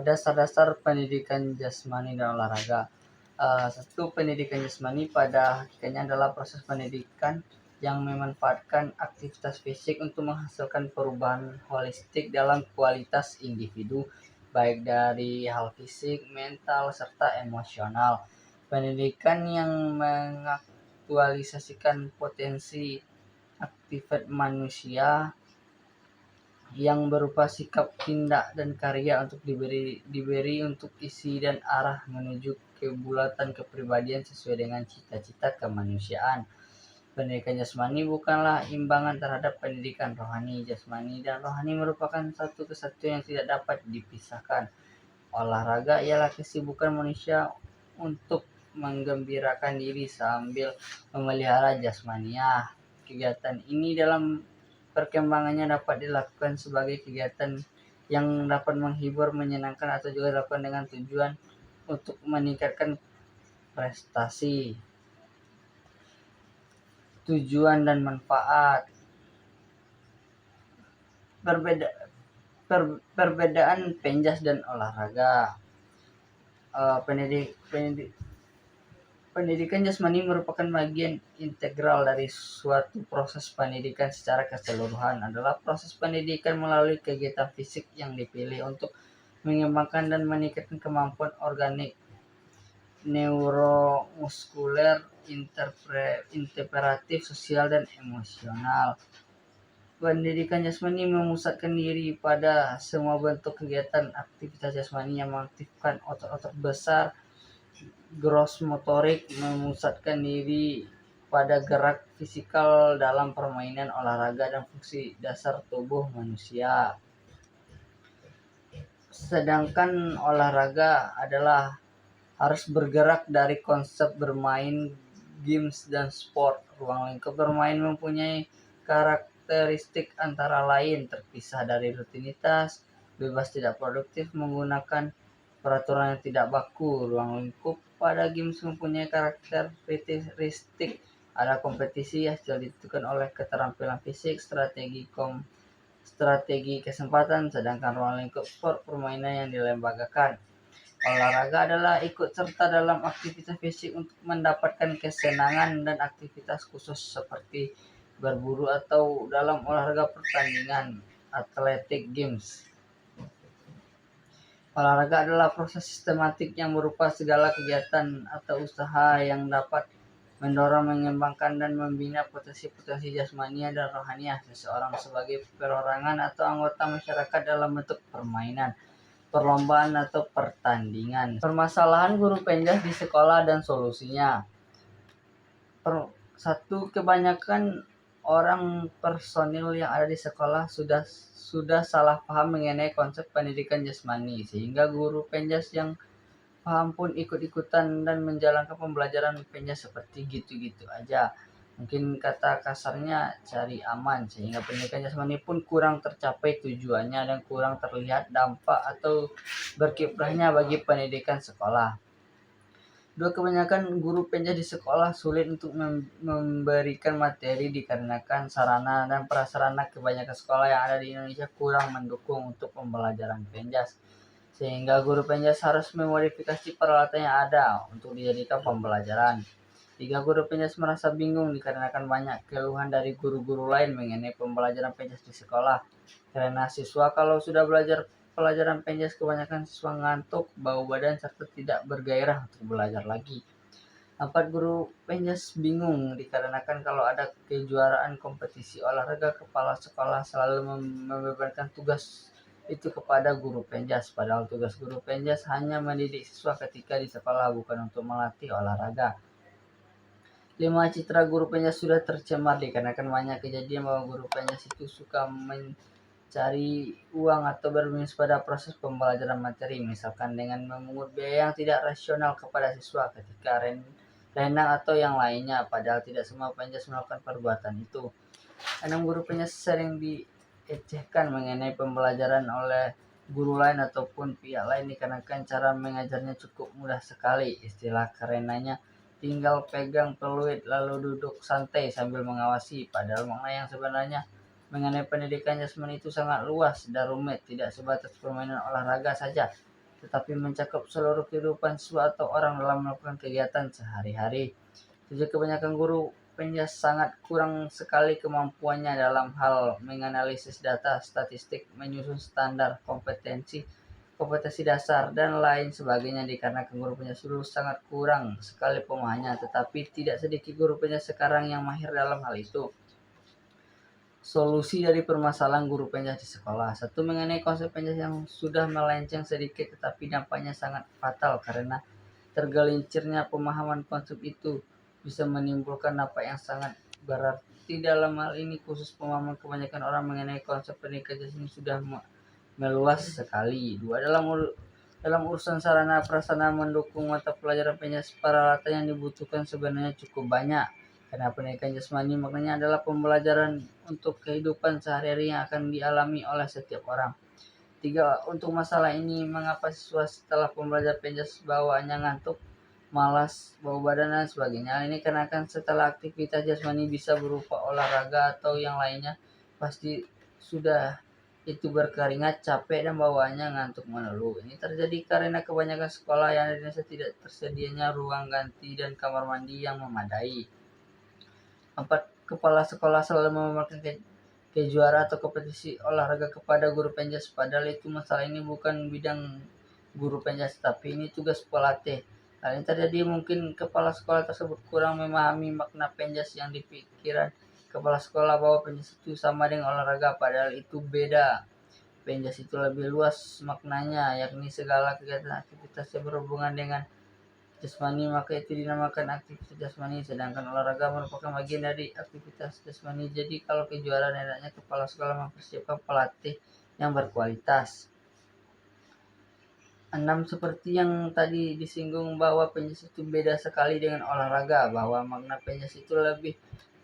Dasar-dasar pendidikan jasmani dan olahraga. Satu, pendidikan jasmani pada hakikatnya adalah proses pendidikan yang memanfaatkan aktivitas fisik untuk menghasilkan perubahan holistik dalam kualitas individu, baik dari hal fisik, mental, serta emosional. Pendidikan yang mengaktualisasikan potensi aktivitas manusia yang berupa sikap, tindak, dan karya untuk diberi untuk isi dan arah menuju kebulatan kepribadian sesuai dengan cita-cita kemanusiaan. Pendidikan jasmani bukanlah imbangan terhadap pendidikan rohani. Jasmani dan rohani merupakan satu kesatuan yang tidak dapat dipisahkan. Olahraga ialah kesibukan manusia untuk menggembirakan diri sambil memelihara jasmaniah. Kegiatan ini dalam perkembangannya dapat dilakukan sebagai kegiatan yang dapat menghibur, menyenangkan, atau juga dilakukan dengan tujuan untuk meningkatkan prestasi, tujuan, dan manfaat. Perbedaan penjas dan olahraga. Pendidikan jasmani merupakan bagian integral dari suatu proses pendidikan secara keseluruhan. Adalah proses pendidikan melalui kegiatan fisik yang dipilih untuk mengembangkan dan meningkatkan kemampuan organik, neuromuskuler, interpretatif, sosial, dan emosional. Pendidikan jasmani memusatkan diri pada semua bentuk kegiatan aktivitas jasmani yang mengaktifkan otot-otot besar. Gross motorik memusatkan diri pada gerak fisikal dalam permainan olahraga dan fungsi dasar tubuh manusia. Sedangkan olahraga adalah harus bergerak dari konsep bermain, games, dan sport. Ruang lingkup bermain mempunyai karakteristik antara lain terpisah dari rutinitas, bebas tidak produktif, menggunakan peraturan yang tidak baku. Ruang lingkup pada games mempunyai karakteristik ada kompetisi, hasil ditentukan oleh keterampilan fisik, strategi kesempatan, sedangkan ruang lingkup sport permainan yang dilembagakan. Olahraga adalah ikut serta dalam aktivitas fisik untuk mendapatkan kesenangan dan aktivitas khusus seperti berburu atau dalam olahraga pertandingan atletik games. Olahraga adalah proses sistematik yang berupa segala kegiatan atau usaha yang dapat mendorong, mengembangkan, dan membina potensi-potensi jasmania dan rohaniah seseorang sebagai perorangan atau anggota masyarakat dalam bentuk permainan, perlombaan, atau pertandingan. Permasalahan guru penjas di sekolah dan solusinya. Satu, kebanyakan orang personil yang ada di sekolah sudah salah paham mengenai konsep pendidikan jasmani, sehingga guru penjas yang paham pun ikut-ikutan dan menjalankan pembelajaran penjas seperti gitu-gitu aja. Mungkin kata kasarnya cari aman, sehingga pendidikan jasmani pun kurang tercapai tujuannya dan kurang terlihat dampak atau berkiprahnya bagi pendidikan sekolah. Dua, kebanyakan guru penjas di sekolah sulit untuk memberikan materi dikarenakan sarana dan prasarana kebanyakan sekolah yang ada di Indonesia kurang mendukung untuk pembelajaran penjas, sehingga guru penjas harus memodifikasi peralatan yang ada untuk dijadikan pembelajaran. Tiga, guru penjas merasa bingung dikarenakan banyak keluhan dari guru-guru lain mengenai pembelajaran penjas di sekolah. Karena siswa kalau sudah belajar pelajaran penjas, kebanyakan siswa ngantuk, bau badan, serta tidak bergairah untuk belajar lagi. 4, guru penjas bingung dikarenakan kalau ada kejuaraan kompetisi olahraga, kepala sekolah selalu membebankan tugas itu kepada guru penjas, padahal tugas guru penjas hanya mendidik siswa ketika di sekolah, bukan untuk melatih olahraga. 5, citra guru penjas sudah tercemar dikarenakan banyak kejadian bahwa guru penjas itu suka mencari uang atau berminus pada proses pembelajaran materi, misalkan dengan memungut biaya yang tidak rasional kepada siswa ketika renang atau yang lainnya, padahal tidak semua penjas melakukan perbuatan itu. 6, guru penjas sering diecehkan mengenai pembelajaran oleh guru lain ataupun pihak lain dikarenakan cara mengajarnya cukup mudah sekali. Istilah kerenanya tinggal pegang peluit lalu duduk santai sambil mengawasi, padahal makna yang sebenarnya mengenai pendidikan jasmani itu sangat luas dan rumit, tidak sebatas permainan olahraga saja. tetapi mencakup seluruh kehidupan siswa atau orang dalam melakukan kegiatan sehari-hari. Juga kebanyakan guru penjas sangat kurang sekali kemampuannya dalam hal menganalisis data statistik, menyusun standar kompetensi, kompetensi dasar, dan lain sebagainya dikarenakan guru penjas dulu sangat kurang sekali pemahamannya, tetapi tidak sedikit guru penjas sekarang yang mahir dalam hal itu. Solusi dari permasalahan guru penjas di sekolah. Satu, mengenai konsep penjas yang sudah melenceng sedikit tetapi dampaknya sangat fatal karena tergelincirnya pemahaman konsep itu bisa menimbulkan dampak yang sangat berarti dalam hal ini khusus pemahaman kebanyakan orang mengenai konsep pendidikan jas ini sudah meluas sekali. Dua, dalam urusan sarana prasarana mendukung mata pelajaran penjas, peralatan yang dibutuhkan sebenarnya cukup banyak. Karena pendidikan jasmani maknanya adalah pembelajaran untuk kehidupan sehari-hari yang akan dialami oleh setiap orang. Tiga, untuk masalah ini, mengapa siswa setelah pembelajaran penjas bawaannya ngantuk, malas, bau badan, dan sebagainya. Ini karena kan setelah aktivitas jasmani bisa berupa olahraga atau yang lainnya, pasti sudah itu berkeringat, capek, dan bawaannya ngantuk mengeluh. Ini terjadi karena kebanyakan sekolah yang di Indonesia tidak tersedianya ruang ganti dan kamar mandi yang memadai. 4, kepala sekolah selalu memamerkan kejuaraan atau kompetisi olahraga kepada guru penjas, padahal itu masalah ini bukan bidang guru penjas, tapi ini tugas pelatih. Hal ini terjadi mungkin kepala sekolah tersebut kurang memahami makna penjas yang dipikiran kepala sekolah bahwa penjas itu sama dengan olahraga, padahal itu beda. Penjas itu lebih luas maknanya, yakni segala kegiatan aktivitas yang berhubungan dengan jasmani, maka itu dinamakan aktivitas jasmani, sedangkan olahraga merupakan bagian dari aktivitas jasmani. Jadi kalau kejuaraan, hendaknya kepala sekolah mempersiapkan pelatih yang berkualitas. 6, seperti yang tadi disinggung bahwa penjas itu beda sekali dengan olahraga, bahwa makna penjas itu lebih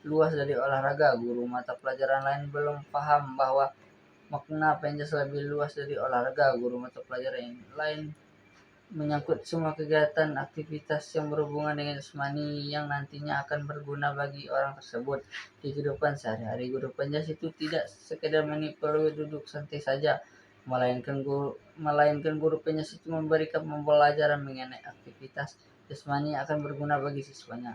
luas dari olahraga. Guru mata pelajaran lain belum paham bahwa makna penjas lebih luas dari olahraga. Guru mata pelajaran lain menyangkut semua kegiatan aktivitas yang berhubungan dengan jasmani yang nantinya akan berguna bagi orang tersebut di kehidupan sehari-hari. Guru penjas itu tidak sekedar menipelui duduk santai saja, melainkan guru penjas itu memberikan pembelajaran mengenai aktivitas jasmani yang akan berguna bagi siswanya.